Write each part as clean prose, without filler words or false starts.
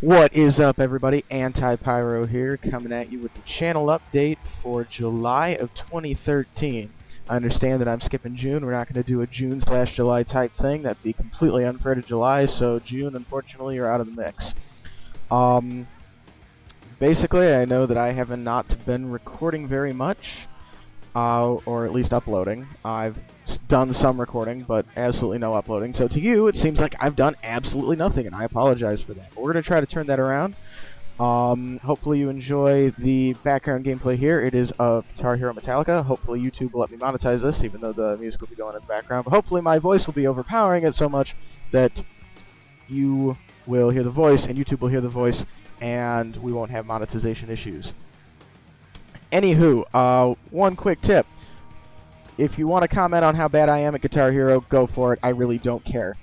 What is up, everybody? Anti-Pyro here, coming at you with the channel update for July of 2013. I understand that I'm skipping June. We're not going to do a June/July type thing. That'd be completely unfair to July, so June, unfortunately, you're out of the mix. Basically, I know that I have not been recording very much, or at least uploading. I've done some recording, but absolutely no uploading. So to you, it seems like I've done absolutely nothing, and I apologize for that. But we're going to try to turn that around. Hopefully you enjoy the background gameplay here. It is of Guitar Hero Metallica. Hopefully YouTube will let me monetize this, even though the music will be going in the background. But hopefully my voice will be overpowering it so much that you will hear the voice, and YouTube will hear the voice, and we won't have monetization issues. Anywho, one quick tip. If you want to comment on how bad I am at Guitar Hero, go for it. I really don't care.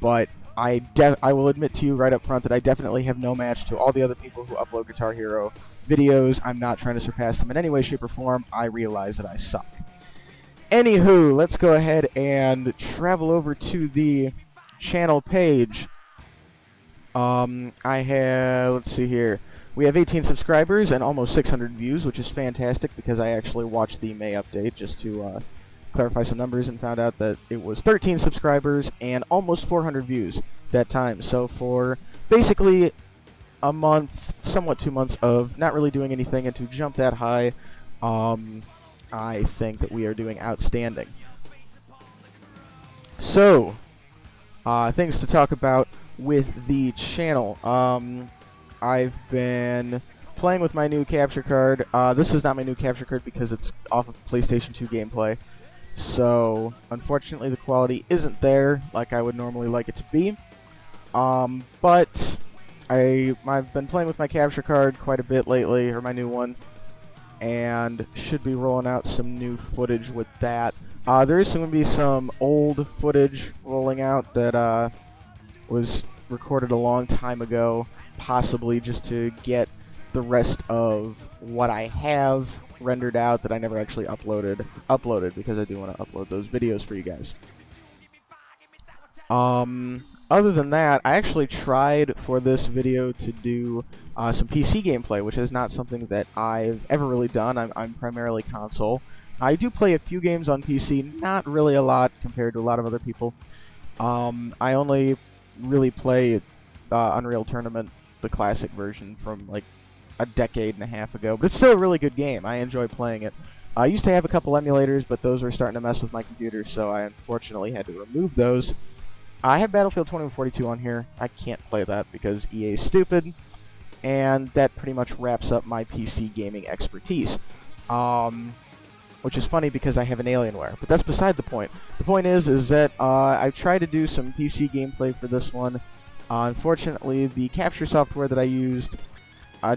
But I will admit to you right up front that I definitely have no match to all the other people who upload Guitar Hero videos. I'm not trying to surpass them in any way, shape, or form. I realize that I suck. Anywho, let's go ahead and travel over to the channel page. Let's see here. We have 18 subscribers and almost 600 views, which is fantastic because I actually watched the May update just to clarify some numbers and found out that it was 13 subscribers and almost 400 views that time. So for basically a month, somewhat 2 months of not really doing anything, and to jump that high, I think that we are doing outstanding. So, things to talk about with the channel. I've been playing with my new capture card. This is not my new capture card because it's off of PlayStation 2 gameplay. So, unfortunately, the quality isn't there like I would normally like it to be. But I've been playing with my capture card quite a bit lately, or my new one, and should be rolling out some new footage with that. There is going to be some old footage rolling out that was recorded a long time ago, possibly just to get the rest of what I have rendered out that I never actually uploaded because I do want to upload those videos for you guys. Other than that, I actually tried for this video to do some PC gameplay, which is not something that I've ever really done. I'm primarily console. I do play a few games on PC, not really a lot compared to a lot of other people. I only really play Unreal Tournament, the classic version from like a decade and a half ago, but it's still a really good game. I enjoy playing it. I used to have a couple emulators, but those were starting to mess with my computer, so I unfortunately had to remove those. I have Battlefield 2042 on here. I can't play that because EA is stupid, and that pretty much wraps up my PC gaming expertise. Which is funny because I have an Alienware, but that's beside the point. The point is that I've tried to do some PC gameplay for this one. Unfortunately, the capture software that I used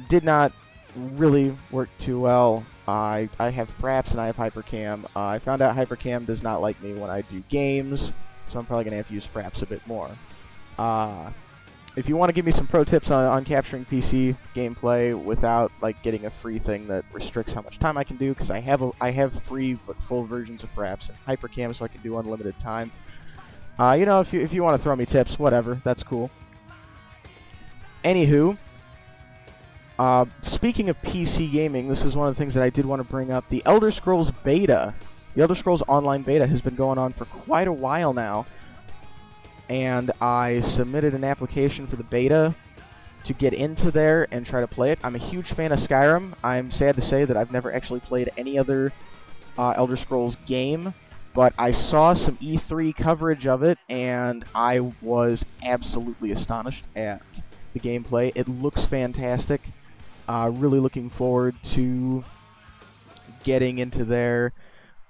did not really work too well. I have Fraps and I have Hypercam. I found out Hypercam does not like me when I do games, so I'm probably going to have to use Fraps a bit more. If you want to give me some pro tips on capturing PC gameplay without like getting a free thing that restricts how much time I can do, because I have free but full versions of Fraps and Hypercam, so I can do unlimited time. You know, if you want to throw me tips, whatever, that's cool. Anywho, speaking of PC gaming, this is one of the things that I did want to bring up. The Elder Scrolls beta, the Elder Scrolls Online beta, has been going on for quite a while now. And I submitted an application for the beta to get into there and try to play it. I'm a huge fan of Skyrim. I'm sad to say that I've never actually played any other Elder Scrolls game, but I saw some E3 coverage of it, and I was absolutely astonished at the gameplay. It looks fantastic. Really looking forward to getting into there.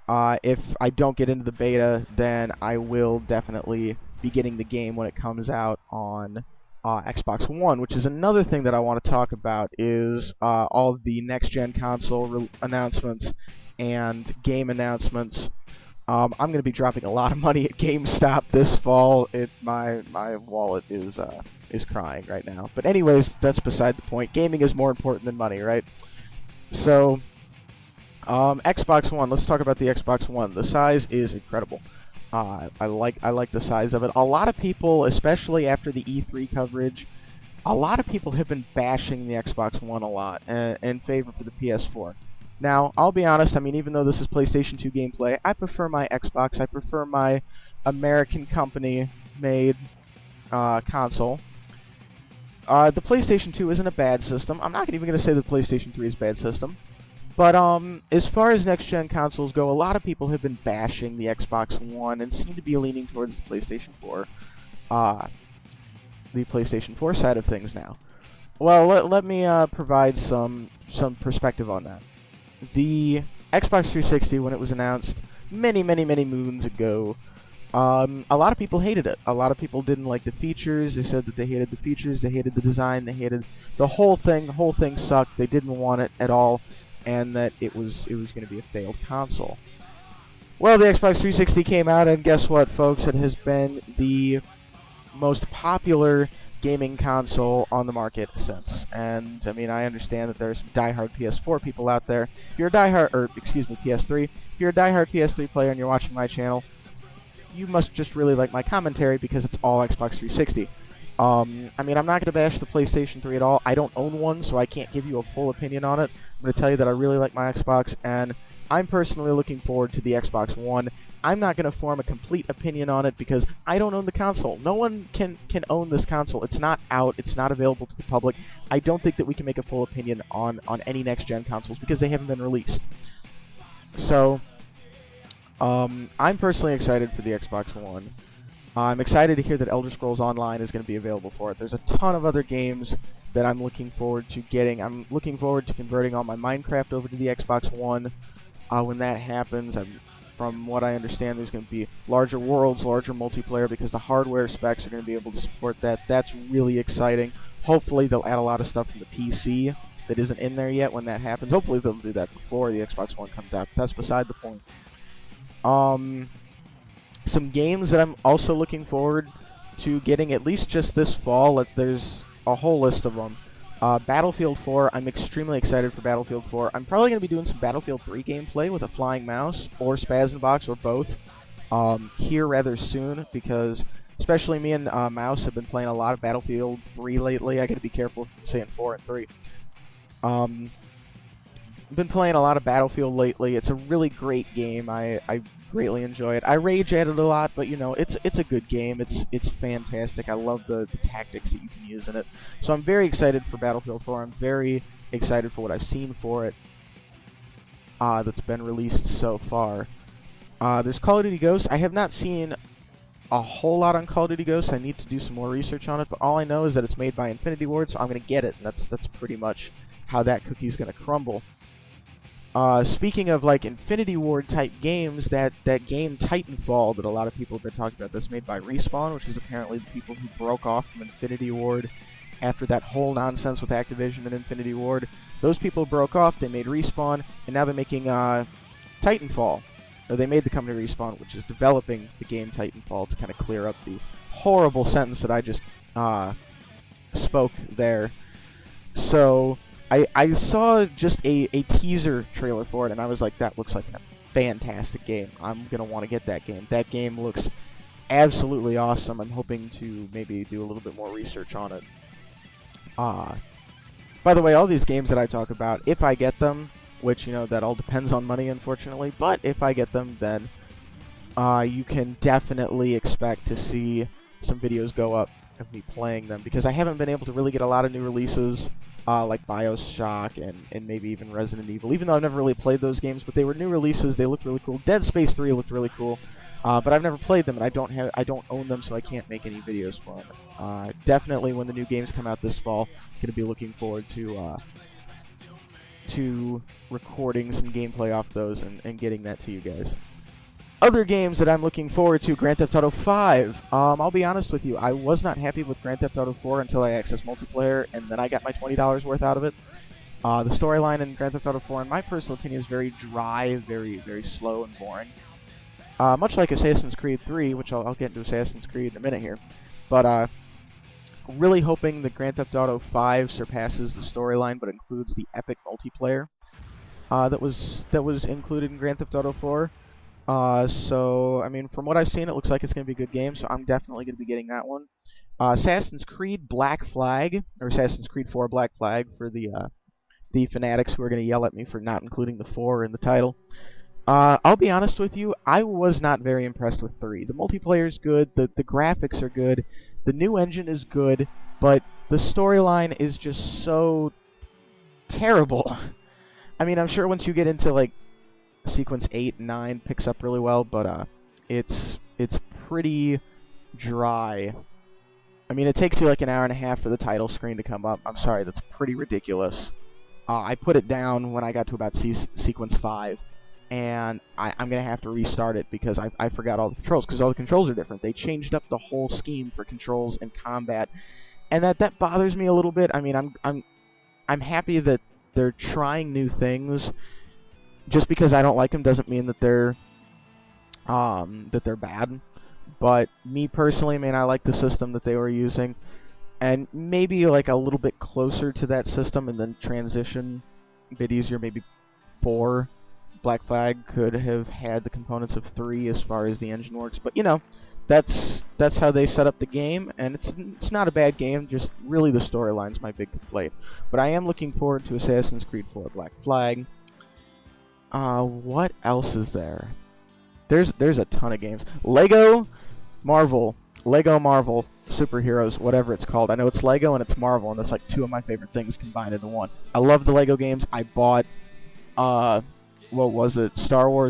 If I don't get into the beta, then I will definitely be getting the game when it comes out on Xbox One, which is another thing that I want to talk about, is all of the next-gen console announcements and game announcements. I'm going to be dropping a lot of money at GameStop this fall. My wallet is crying right now. But anyways, that's beside the point. Gaming is more important than money, right? So, Xbox One. Let's talk about the Xbox One. The size is incredible. I like the size of it. A lot of people, especially after the E3 coverage, a lot of people have been bashing the Xbox One a lot in favor for the PS4. Now, I'll be honest, I mean, even though this is PlayStation 2 gameplay, I prefer my Xbox. I prefer my American company-made console. The PlayStation 2 isn't a bad system. I'm not even going to say the PlayStation 3 is a bad system. But as far as next-gen consoles go, a lot of people have been bashing the Xbox One and seem to be leaning towards the PlayStation 4. The PlayStation 4 side of things now. Well, let me provide some perspective on that. The Xbox 360, when it was announced many moons ago, a lot of people hated it. A lot of people didn't like the features. They said that they hated the features, they hated the design, they hated the whole thing. The whole thing sucked. They didn't want it at all, and that it was going to be a failed console. Well, the Xbox 360 came out, and guess what, folks? It has been the most popular gaming console on the market since. And I mean, I understand that there's diehard PS4 people out there. If you're a diehard, or excuse me, PS3. If you're a diehard PS3 player and you're watching my channel, you must just really like my commentary because it's all Xbox 360. I mean, I'm not going to bash the PlayStation 3 at all. I don't own one, so I can't give you a full opinion on it. I'm going to tell you that I really like my Xbox, and I'm personally looking forward to the Xbox One. I'm not going to form a complete opinion on it because I don't own the console. No one can own this console. It's not out. It's not available to the public. I don't think that we can make a full opinion on any next-gen consoles because they haven't been released. So, I'm personally excited for the Xbox One. I'm excited to hear that Elder Scrolls Online is going to be available for it. There's a ton of other games that I'm looking forward to getting. I'm looking forward to converting all my Minecraft over to the Xbox One. When that happens, from what I understand, there's going to be larger worlds, larger multiplayer, because the hardware specs are going to be able to support that. That's really exciting. Hopefully they'll add a lot of stuff from the PC that isn't in there yet when that happens. Hopefully they'll do that before the Xbox One comes out. That's beside the point. Some games that I'm also looking forward to getting at least just this fall. There's a whole list of them. Battlefield 4, I'm extremely excited for Battlefield 4. I'm probably going to be doing some Battlefield 3 gameplay with a flying mouse, or Spazzenbox, or both, here rather soon, because especially me and Mouse have been playing a lot of Battlefield 3 lately. I gotta be careful saying 4 and 3. I've been playing a lot of Battlefield lately. It's a really great game. I greatly enjoy it. I rage at it a lot, but you know, it's a good game. It's fantastic. I love the tactics that you can use in it. So I'm very excited for Battlefield 4. I'm very excited for what I've seen for it that's been released so far. There's Call of Duty Ghosts. I have not seen a whole lot on Call of Duty Ghosts. I need to do some more research on it, but all I know is that it's made by Infinity Ward, so I'm going to get it, and that's pretty much how that cookie's going to crumble. Speaking of like Infinity Ward type games, that game Titanfall that a lot of people have been talking about, that's made by Respawn, which is apparently the people who broke off from Infinity Ward after that whole nonsense with Activision and Infinity Ward. Those people broke off, they made Respawn, and now they're making Titanfall. Or they made the company Respawn, which is developing the game Titanfall, to kind of clear up the horrible sentence that I just spoke there. So I saw just a teaser trailer for it, and I was like, that looks like a fantastic game. I'm going to want to get that game. That game looks absolutely awesome. I'm hoping to maybe do a little bit more research on it. By the way, all these games that I talk about, if I get them, which, you know, that all depends on money, unfortunately, but if I get them, then you can definitely expect to see some videos go up of me playing them, because I haven't been able to really get a lot of new releases, like BioShock and maybe even Resident Evil, even though I've never really played those games, but they were new releases. They looked really cool. Dead Space 3 looked really cool, but I've never played them, and I don't own them, so I can't make any videos for them. Definitely, when the new games come out this fall, gonna be looking forward to recording some gameplay off those and getting that to you guys. Other games that I'm looking forward to, Grand Theft Auto 5. I'll be honest with you, I was not happy with Grand Theft Auto 4 until I accessed multiplayer, and then I got my $20 worth out of it. The storyline in Grand Theft Auto 4, in my personal opinion, is very dry, very slow and boring. Much like Assassin's Creed 3, which I'll get into Assassin's Creed in a minute here. But really hoping that Grand Theft Auto 5 surpasses the storyline, but includes the epic multiplayer that was included in Grand Theft Auto 4. So, I mean, from what I've seen, it looks like it's going to be a good game, so I'm definitely going to be getting that one. Assassin's Creed Black Flag, or Assassin's Creed 4 Black Flag for the fanatics who are going to yell at me for not including the 4 in the title. I'll be honest with you, I was not very impressed with 3. The multiplayer is good, the graphics are good, the new engine is good, but the storyline is just so terrible. I mean, I'm sure once you get into, like, sequence 8 and 9 picks up really well, but it's pretty dry. I mean, it takes you like an hour and a half for the title screen to come up. I'm sorry, that's pretty ridiculous. I put it down when I got to about sequence 5, and I'm going to have to restart it because I forgot all the controls, because all the controls are different. They changed up the whole scheme for controls and combat, and that bothers me a little bit. I mean, I'm happy that they're trying new things. Just because I don't like them doesn't mean that they're bad. But me personally, man, I like the system that they were using, and maybe like a little bit closer to that system, and then transition a bit easier. Maybe 4 Black Flag could have had the components of 3 as far as the engine works. But you know, that's how they set up the game, and it's not a bad game. Just really the storyline's my big complaint. But I am looking forward to Assassin's Creed 4 Black Flag. What else is there? There's a ton of games. Lego Marvel Superheroes, whatever it's called. I know it's Lego and it's Marvel, and that's like 2 of my favorite things combined into one. I love the Lego games. I bought, what was it?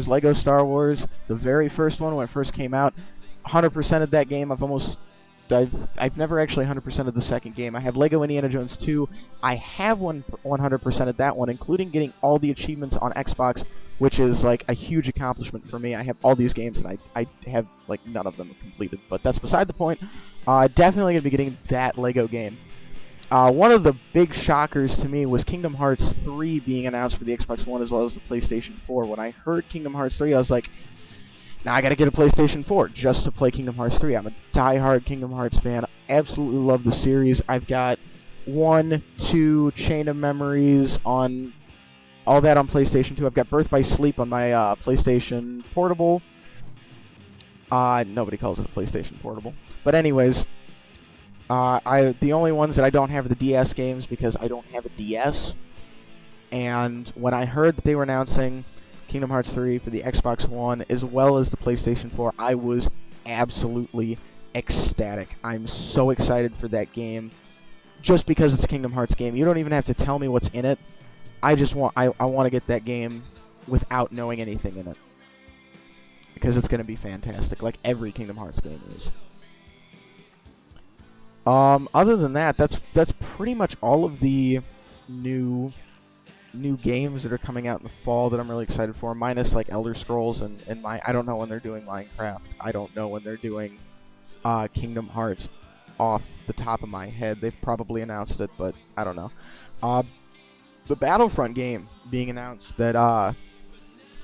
Lego Star Wars, the very first one when it first came out. 100% of that game. I've never actually 100% of the second game. I have Lego Indiana Jones 2. I have 100% of that one, including getting all the achievements on Xbox, which is like a huge accomplishment for me. I have all these games, and I have like none of them completed. But that's beside the point. Definitely gonna be getting that Lego game. One of the big shockers to me was Kingdom Hearts 3 being announced for the Xbox One as well as the PlayStation 4. When I heard Kingdom Hearts 3, I was like, now I gotta get a PlayStation 4 just to play Kingdom Hearts 3. I'm a die-hard Kingdom Hearts fan. Absolutely love the series. I've got 1, 2, Chain of Memories on all that on PlayStation 2. I've got Birth by Sleep on my PlayStation Portable. Nobody calls it a PlayStation Portable. But anyways, the only ones that I don't have are the DS games because I don't have a DS. And when I heard that they were announcing Kingdom Hearts 3 for the Xbox One as well as the PlayStation 4, I was absolutely ecstatic. I'm so excited for that game just because it's a Kingdom Hearts game. You don't even have to tell me what's in it. I want to get that game without knowing anything in it because it's going to be fantastic, like every Kingdom Hearts game is. Other than that, that's pretty much all of the new games that are coming out in the fall that I'm really excited for, minus like Elder Scrolls and I don't know when they're doing Minecraft. I don't know when they're doing Kingdom Hearts off the top of my head. They've probably announced it, but I don't know. The Battlefront game being announced that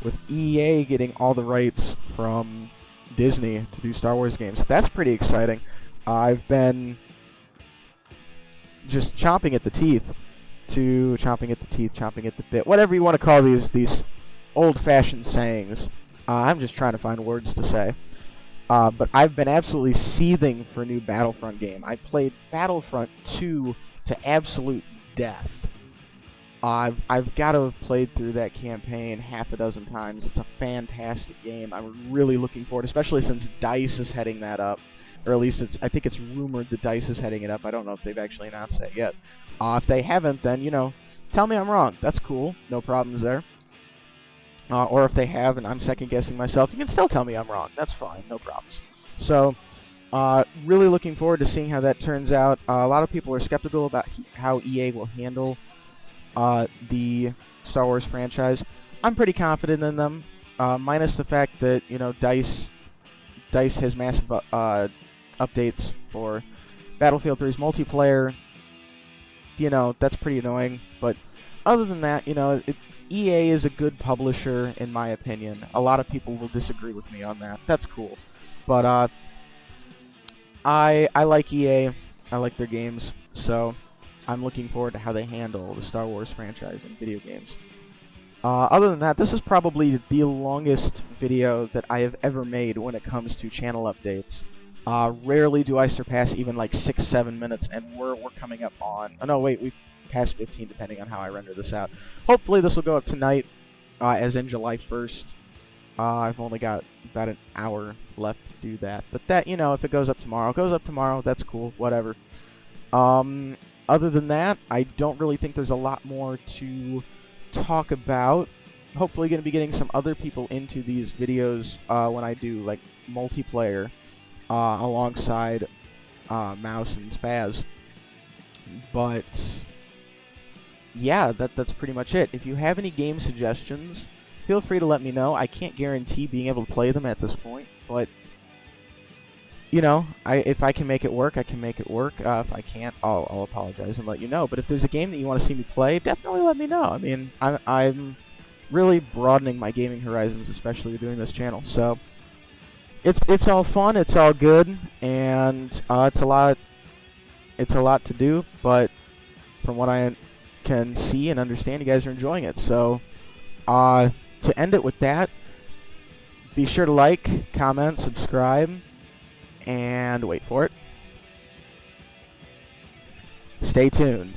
with EA getting all the rights from Disney to do Star Wars games. That's pretty exciting. I've been just chomping at the bit, whatever you want to call these old-fashioned sayings. I'm just trying to find words to say. But I've been absolutely seething for a new Battlefront game. I played Battlefront 2 to absolute death. I've got to have played through that campaign half a dozen times. It's a fantastic game. I'm really looking forward, especially since DICE is heading that up. Or at least I think it's rumored that DICE is heading it up. I don't know if they've actually announced that yet. If they haven't, then, you know, tell me I'm wrong. That's cool. No problems there. Or if they have and I'm second-guessing myself, you can still tell me I'm wrong. That's fine. No problems. So, really looking forward to seeing how that turns out. A lot of people are skeptical about how EA will handle the Star Wars franchise. I'm pretty confident in them, minus the fact that, you know, DICE has massive updates for Battlefield 3's multiplayer. You know, that's pretty annoying, but other than that, you know, EA is a good publisher, in my opinion. A lot of people will disagree with me on that. That's cool. But, I like EA. I like their games, so I'm looking forward to how they handle the Star Wars franchise in video games. Other than that, this is probably the longest video that I have ever made when it comes to channel updates. Rarely do I surpass even like 6-7 minutes, and we're coming up on. Oh no, wait, we passed 15 depending on how I render this out. Hopefully, this will go up tonight, as in July 1st. I've only got about an hour left to do that, but that, you know, if it goes up tomorrow, it goes up tomorrow. That's cool. Whatever. Other than that, I don't really think there's a lot more to talk about. Hopefully going to be getting some other people into these videos when I do like multiplayer alongside Mouse and Spaz. But yeah, that's pretty much it. If you have any game suggestions, feel free to let me know. I can't guarantee being able to play them at this point, but you know, if I can make it work, I can make it work. If I can't, I'll apologize and let you know. But if there's a game that you want to see me play, definitely let me know. I mean, I'm really broadening my gaming horizons, especially with doing this channel. So it's all fun, it's all good, and it's a lot to do. But from what I can see and understand, you guys are enjoying it. So to end it with that, be sure to like, comment, subscribe. And wait for it. Stay tuned.